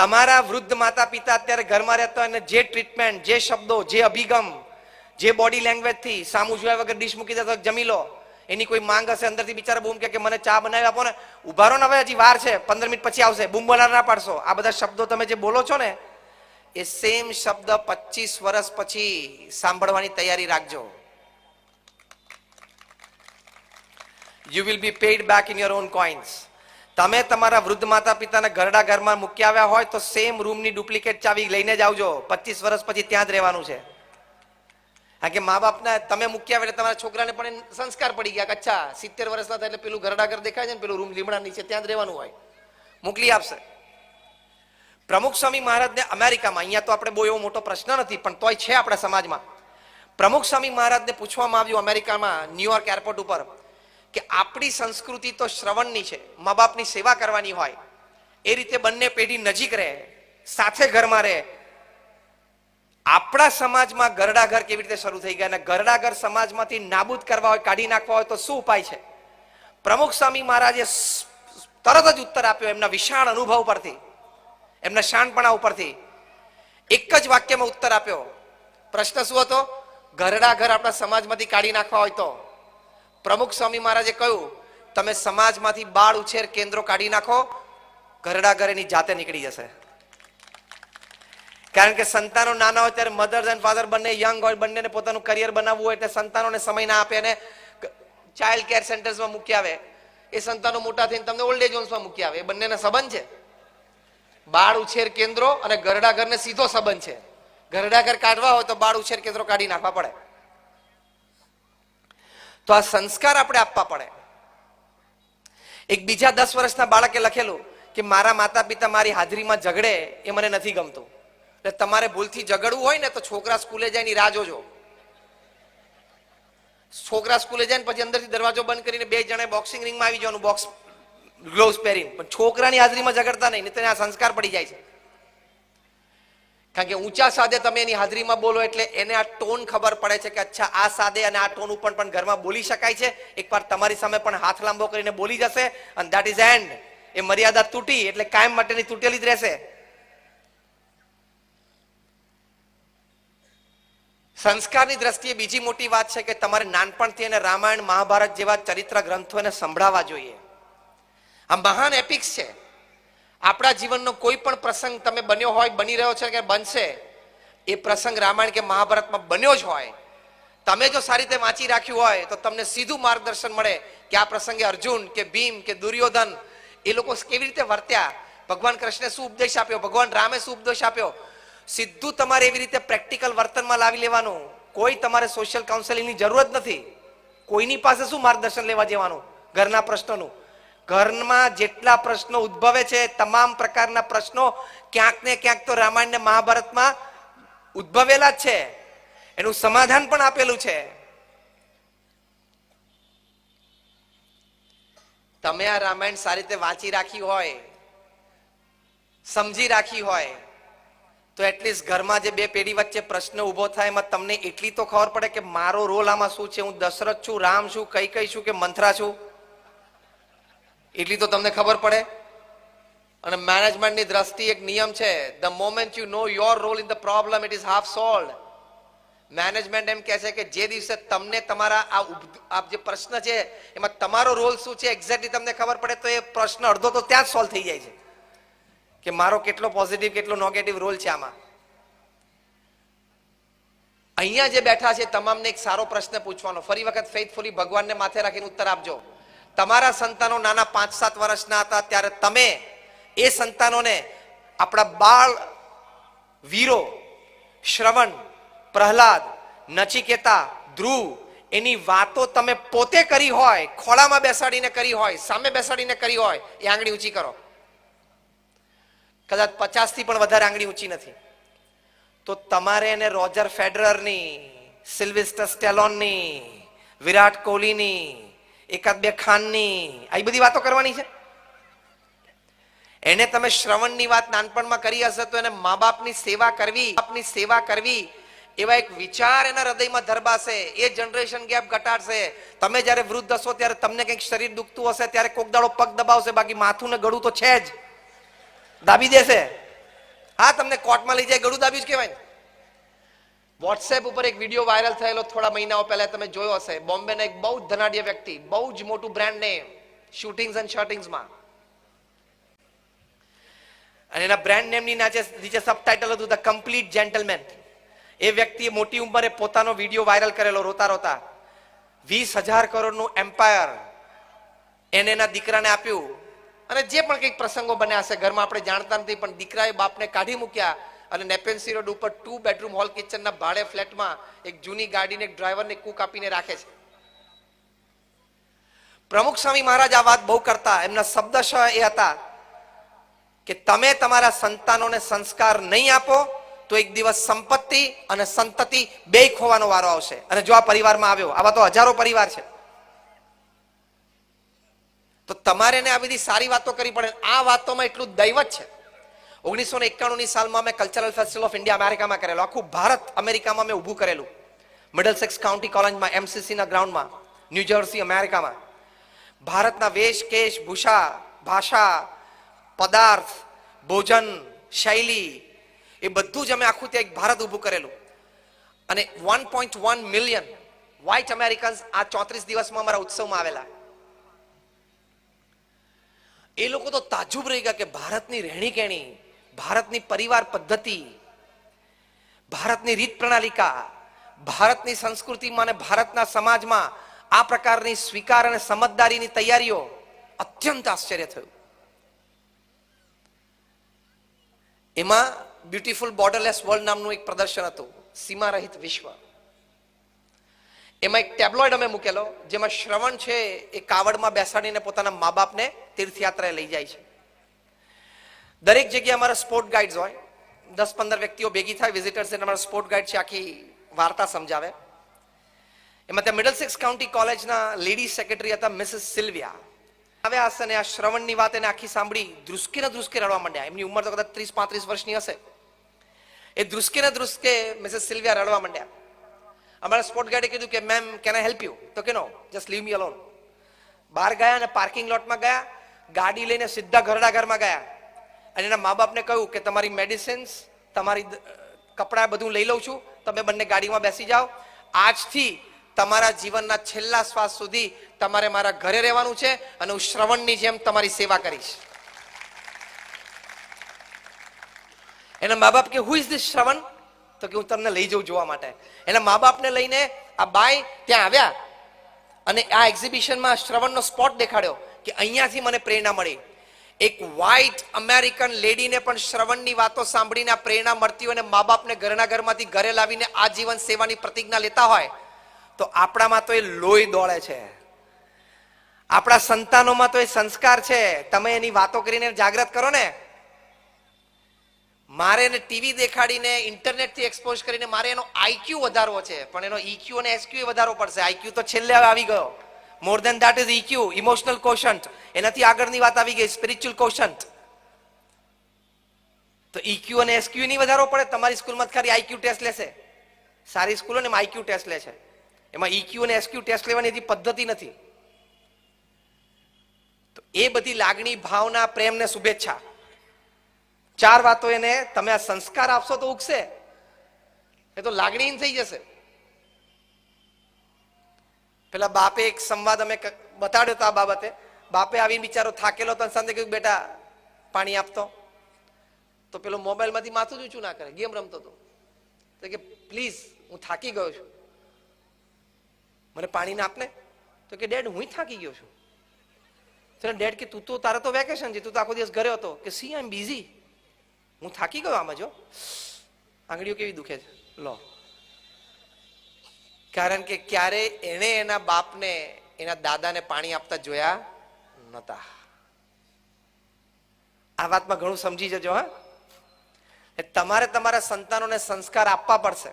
તમારા વૃદ્ધ માતા પિતા અત્યારે ઘરમાં રહેતા હોય અને જે ટ્રીટમેન્ટ, જે શબ્દો, જે અભિગમ, જે બોડી લેંગ્વેજ થી સામું જોયા વગર ડીશ મૂકી દેતો જમી લો, એની કોઈ માંગ હશે, અંદરથી બિચારા બૂમ કે મને ચા બનાવી આપો ને, ઉભા રહો ને, હવે હજી વાર છે, 15 મિનિટ પછી આવશે, બૂમ બનાવવા ના પાડશો. આ બધા શબ્દો તમે જે બોલો છો ને, એ સેમ શબ્દ 25 વર્ષ પછી સાંભળવાની તૈયારી રાખજો. You will be paid back in your own coins. તમે તમારા વૃદ્ધ માતા પિતાને ઘરડા ઘરમાં મૂકી આવ્યા હોય તો સેમ રૂમની ડુપ્લિકેટ ચાવી લઈને જ આવજો. 25 વર્ષ પછી ત્યાં જ રહેવાનું છે. કારણ કે મા બાપને તમે મૂકી આવ્યા એટલે તમારા છોકરાને પણ સંસ્કાર પડી ગયા કે અચ્છા 70 વર્ષના થાય એટલે પેલું ઘરડા ઘર દેખાય છે ને પેલું રૂમ લીમડા નીચે ત્યાં જ રહેવાનું હોય, મોકલી આપશે. પ્રમુખ સ્વામી મહારાજને અમેરિકામાં, અહીંયા તો આપણે બહુ એવો મોટો પ્રશ્ન નથી પણ તોય છે આપણા સમાજમાં, પ્રમુખ સ્વામી મહારાજને પૂછવામાં આવ્યું અમેરિકામાં ન્યુયોર્ક એરપોર્ટ ઉપર કે આપણી સંસ્કૃતિ તો શ્રવણની છે, મા બાપની સેવા કરવાની હોય, એ રીતે બંને પેઢી નજીક રહે, સાથે ઘરમાં રહે. આપણા સમાજમાં ઘરડા ઘર કેવી રીતે શરૂ થઈ ગયા અને ઘરડા ઘર સમાજમાંથી નાબૂદ કરવા હોય, કાઢી નાખવા હોય તો શું ઉપાય છે? પ્રમુખ સ્વામી મહારાજે તરત જ ઉત્તર આપ્યો એમના વિશાળ અનુભવ પરથી, એમના શાણપણા ઉપરથી. એક જ વાક્યમાં ઉત્તર આપ્યો. પ્રશ્ન શું હતો? ઘરડા ઘર આપણા સમાજમાંથી કાઢી નાખવા હોય તો પ્રમુખ સ્વામી મહારાજે કહ્યું, તમે સમાજમાંથી બાળ ઉછેર કેન્દ્રો કાઢી નાખો, ઘરડા ઘર એની જાતે નીકળી જશે. કારણ કે સંતાનો નાના હોય ત્યારે મધર એન્ડ ફાધર બંને યંગ હોય, બંનેને પોતાનું કરિયર બનાવવું હોય એટલે સંતાનોને સમય ના આપે અને ચાઇલ્ડ કેર સેન્ટર્સમાં મૂકી આવે. એ સંતાનો મોટા થઈને તમને ઓલ્ડ એજ હોમ્સમાં મૂકી આવે. એ બંનેના સંબંધ છે. બાળ ઉછેર કેન્દ્રો અને ઘરડા ઘરને સીધો સંબંધ છે. ઘરડા ઘર કાઢવા હોય તો બાળ ઉછેર કેન્દ્રો કાઢી નાખવા પડે. તો આ સંસ્કાર આપણે આપવા પડે. એક બીજા 10 વર્ષના બાળકે લખેલું કે મારા માતા પિતા મારી હાજરીમાં ઝઘડે એ મને નથી ગમતું. એટલે તમારે ભૂલથી ઝઘડવું હોય ને તો છોકરા સ્કૂલે જાય ની રાહ જોજો. છોકરા સ્કૂલે જાય ને પછી અંદરથી દરવાજો બંધ કરીને 2 જણા બોક્સિંગ રિંગમાં આવી જવાનું, બોક્સ ગ્લોવ્સ પહેરીને. પણ છોકરાની હાજરીમાં ઝઘડતા નહીં, નહીં તો આ સંસ્કાર પડી જાય છે. કારણ કે ઊંચા સાદે તમે એની હાજરીમાં બોલો એટલે એને આ ટોન ખબર પડે છે કે અચ્છા આ સાદે અને આ ટોન ઉપર પણ ઘરમાં બોલી શકાય છે. એકવાર તમારી સામે પણ હાથ લાંબો કરીને બોલી જશે અને ધેટ ઇઝ એન્ડ. એ મર્યાદા તૂટી એટલે કાયમ માટેની તૂટેલી જ રહેશે. સંસ્કારની દ્રષ્ટિએ બીજી મોટી વાત છે કે તમારે નાનપણથી એને રામાયણ, મહાભારત જેવા ચરિત્ર ગ્રંથો એને સંભળાવવા જોઈએ. આ મહાન એપિક્સ છે. આપણા જીવનનો કોઈ પણ પ્રસંગ તમે બન્યો હોય, બની રહ્યો છે કે બનશે, એ પ્રસંગ રામાયણ કે મહાભારતમાં બન્યો જ હોય. તમે જો સારી રીતે વાંચી રાખ્યું હોય તો તમને સીધું માર્ગદર્શન મળે કે આ પ્રસંગે અર્જુન કે ભીમ કે દુર્યોધન એ લોકો કેવી રીતે વર્ત્યા, ભગવાન કૃષ્ણે શું ઉપદેશ આપ્યો, ભગવાન રામે શું ઉપદેશ આપ્યો. સીધું તમારે એવી રીતે પ્રેક્ટિકલ વર્તનમાં લાવી લેવાનું. કોઈ તમારે સોશિયલ કાઉન્સેલિંગની જરૂર જ નથી. કોઈની પાસે શું માર્ગદર્શન લેવા જવાનું ઘરના પ્રશ્નોનું? ઘરમાં જેટલા પ્રશ્નો ઉદ્ભવે છે તમામ પ્રકારના પ્રશ્નો ક્યાંક ને ક્યાંક તો રામાયણ ને મહાભારતમાં ઉદ્ભવેલા જ છે. એનું સમાધાન પણ આપેલું છે. તમે આ રામાયણ સારી રીતે વાંચી રાખી હોય, સમજી રાખી હોય તો એટલીસ્ટ ઘરમાં જે 2 પેઢી વચ્ચે પ્રશ્ન ઉભો થાય એમાં તમને એટલી તો ખબર પડે કે મારો રોલ આમાં શું છે, હું દશરથ છું, રામ છું, કઈ છું કે મંથરા છું, એટલી તો તમને ખબર પડે. અને મેનેજમેન્ટની દ્રષ્ટિએ એક નિયમ છે, the moment you know your role in the problem it is half solved. Management એમ કહે છે કે જે દિવસે તમને તમારા આ જે પ્રશ્ન છે એમાં તમારો રોલ શું છે એક્ઝેક્ટલી તમને ખબર પડે તો એ પ્રશ્ન અડધો તો ત્યાં જ સોલ્વ થઈ જાય છે કે મારો કેટલો પોઝિટિવ કેટલો નેગેટિવ રોલ છે આમાં. અહીંયા જે બેઠા છે તમામને એક સારો પ્રશ્ન પૂછવાનો, ફરી વખત ફેથફુલી ભગવાનને માથે રાખીને ઉત્તર આપજો. તમારા સંતાનો નાના 5-7 વર્ષના હતા ત્યારે તમે એ સંતાનોને આપણા બાળ વીરો શ્રવણ, પ્રહલાદ, નચિકેતા, ધ્રુવ એની વાતો તમે પોતે કરી હોય, ખોળામાં બેસાડીને કરી હોય, સામે બેસાડીને કરી હોય, એ આંગળી ઊંચી કરો. કદાચ 50 થી પણ વધારે આંગળી ઊંચી નથી. તો તમારે એને રોજર ફેડરરની, સિલ્વેસ્ટર સ્ટેલોનની, વિરાટ કોહલીની, 1-2 ખાનની આવી બધી વાતો કરવાની છે. એને તમે શ્રવણની વાત નાનપણમાં કરી હશે તો એને મા બાપની સેવા કરવી એવા એક વિચાર એના હૃદયમાં ધરબાશે. એ જનરેશન ગેપ ઘટાડશે. તમે જ્યારે વૃદ્ધ હશો ત્યારે તમને કંઈક શરીર દુખતું હશે ત્યારે કોક દાડો પગ દબાવશે, બાકી માથું ને ગળું તો છે જ, દાબી દેશે. હા, તમને કોર્ટમાં લઈ જાય ગળું દાબ્યું જ કહેવાય ને. વોટ્સએપ ઉપર એક વિડીયો વાયરલ થયેલો થોડા મહિનાઓ પહેલા, તમે જોયો હશે. બોમ્બેના એક બહુ જ ધનાઢ્ય વ્યક્તિ, બહુ જ મોટું બ્રાન્ડ નેમ, શૂટિંગ્સ એન્ડ શર્ટિંગ્સમાં, અને એના બ્રાન્ડ નેમની નીચે સબટાઇટલ હતું ધ કમ્પ્લીટ જેન્ટલમેન. એ વ્યક્તિએ મોટી ઉંમરે પોતાનો વિડીયો વાયરલ કરેલો, રોતા રોતા. 20,000 કરોડનું એમ્પાયર એને એના દીકરાને આપ્યું. અને જે પણ કંઈક પ્રસંગો બન્યા હશે ઘરમાં, આપણે જાણતા નથી, પણ દીકરાએ બાપને કાઢી મૂક્યા અને નેપેન્સી રોડ ઉપર 2 બેડરૂમ હોલ કિચનના ભાડે ફ્લેટમાં એક જૂની ગાડીને એક ડ્રાઈવરને કૂક આપીને રાખે છે. પ્રમુખ સ્વામી મહારાજ આ વાત બહુ કરતા. એમના શબ્દશઃ એ હતા કે તમે તમારા સંતાનોને સંસ્કાર નહીં આપો તો એક દિવસ સંપત્તિ અને સંતતિ બે ખોવાનો વારો આવશે. અને જો આ પરિવારમાં આવ્યો, આવા તો હજારો પરિવાર છે, તો તમારે એને આ બધી સારી વાતો કરી પડે. આ વાતોમાં એટલું દૈવત છે. 1991ની સાલમાં મેં કલ્ચરલ ફેસ્ટિવલ ઓફ ઇન્ડિયા અમેરિકામાં કરેલો. આખું ભારત અમેરિકામાં મેં ઊભું કરેલું, મિડલસેક્સ કાઉન્ટી કોલેજમાં, એમસીસીના ગ્રાઉન્ડમાં, ન્યૂ જર્સી, અમેરિકામાં. ભારતના વેશ, કેશ, ભૂષા, ભાષા, પદાર્થ, ભોજન, શૈલી, એ બધું જ અમે આખું ત્યાં એક ભારત ઊભું કરેલું. અને 1.1 મિલિયન વ્હાઇટ અમેરિકન્સ આ 34 દિવસમાં અમારા ઉત્સવમાં આવેલા. એ લોકો તો તાજુબ રહી ગયા કે ભારતની રહેણી કહેણી, ભારતની પરિવાર પદ્ધતિ, ભારતની રીત પ્રણાલિકા, ભારતની સંસ્કૃતિમાં અને ભારતના સમાજમાં આ પ્રકારની સ્વીકાર અને સમજદારીની તૈયારીઓ, અત્યંત આશ્ચર્ય થયું. એમાં બ્યુટીફુલ બોર્ડરલેસ વર્લ્ડ નામનું એક પ્રદર્શન હતું, સીમા રહિત વિશ્વ. એમાં એક ટેબ્લોઇડ અમે મૂકેલો, જેમાં શ્રવણ છે એ કાવડમાં બેસાડીને પોતાના મા બાપને તીર્થયાત્રાએ લઈ જાય છે. દરેક જગ્યાએ અમારા સ્પોર્ટ ગાઈડ્સ હોય, 10-15 વ્યક્તિઓ ભેગી થાય, વિઝિટર્સ. અમારા સ્પોર્ટ ગાઈડ છે, આખી વાર્તા સમજાવે. એમાં ત્યાં મિડલસેક્સ કાઉન્ટી કોલેજના લેડીઝ સેક્રેટરી હતા મિસિસ સિલ્વિયા. આવ્યા હશે ને આ શ્રવણની વાત એને આખી સાંભળી ધ્રુસકે ને ધ્રુસકે રડવા માંડ્યા. એમની ઉંમર તો કદાચ 30-35 વર્ષની હશે. એ ધ્રુસકે ને ધ્રુસકે મિસિસ સિલ્વિયા રડવા માંડ્યા. અમારા સ્પોર્ટ ગાઈડે કીધું કે ma'am can I help you? તો કે નો, જસ્ટ લીવ મી અલોન. બહાર ગયા અને પાર્કિંગ લોટમાં ગયા, ગાડી લઈને સીધા ઘરડા ઘરમાં ગયા અને એના મા બાપને કહ્યું કે તમારી મેડિસિન્સ, તમારી કપડાં બધું લઈ લઉં છું, તમે બંને ગાડીમાં બેસી જાઓ. આજથી તમારા જીવનના છેલ્લા શ્વાસ સુધી તમારે મારા ઘરે રહેવાનું છે અને હું શ્રવણની જેમ તમારી સેવા કરીશ. એના મા બાપ કે હુ ઇઝ ધીસ શ્રવણ? તો કે હું તમને લઈ જાઉં જોવા માટે. એના મા બાપને લઈને આ બાઈ ત્યાં આવ્યા અને આ એક્ઝિબિશનમાં શ્રવણનો સ્પોટ દેખાડ્યો કે અહીંયાથી મને પ્રેરણા મળી. એક વ્હાઇટ અમેરિકન લેડીને પણ શ્રવણની વાતો સાંભળીને આ પ્રેરણા મળતી હોય અને મા બાપને ઘરના ઘરમાંથી ઘરે લાવીને આજીવન સેવાની પ્રતિજ્ઞા લેતા હોય, તો આપણામાં તો એ લોહી દોડે છે. આપણા સંતાનોમાં તો એ સંસ્કાર છે. તમે એની વાતો કરીને જાગૃત કરો ને. મારે એને ટીવી દેખાડીને, ઇન્ટરનેટથી એક્સપોઝ કરીને મારે એનો આઈક્યુ વધારવો છે, પણ એનો ઈક્યુ અને એસક્યુ વધારવો પડશે. આઈક્યુ તો છેલ્લે આવી ગયો. More than that is EQ, emotional quotient. એનાથી આગળની વાત આવી ગઈ સ્પિરિચ્યુઅલ કોશન્ટ. તો ઈક્યુ અને એસક્યુ નહીં વધારવો પડે. તમારી સ્કૂલમાં ખાલી આઈક્યુ ટેસ્ટ લેશે. સારી સ્કૂલો ને એમાં આઈક્યુ ટેસ્ટ લે છે. એમાં ઈક્યુ અને એસક્યુ ટેસ્ટ લેવાની એથી પદ્ધતિ નથી. તો એ બધી લાગણી, ભાવના, પ્રેમ ને શુભેચ્છા, 4 વાતો એને તમે આ સંસ્કાર આપશો તો ઉગશે. એ તો લાગણીહીન થઈ જશે. પેલા બાપે એક સંવાદ અમે બતાડ્યો હતો આ બાબતે. બાપે આવીને બિચારો થાકેલો તો સાંજે કહ્યું બેટા પાણી આપતો. તો પેલો મોબાઈલમાંથી માથું જ ઊંચું ના કરે, ગેમ રમતો હતો. તો કે પ્લીઝ હું થાકી ગયો છું, મને પાણી ના આપને. તો કે ડેડ હું થાકી ગયો છું. તો ડેડ કે તું તો, તારે તો વેકેશન છે, તું તો આખો દિવસ ઘરે હતો. કે સી આઈ એમ બિઝી, હું થાકી ગયો. આમાં જો આંગળીઓ કેવી દુખે છે, લો. કારણ કે ક્યારે એને એના બાપને, એના દાદાને પાણી આપતા જોયા નતા. આ વાતમાં ઘણું સમજી જજો. હા, તમારે તમારા સંતાનોને સંસ્કાર આપવા પડશે.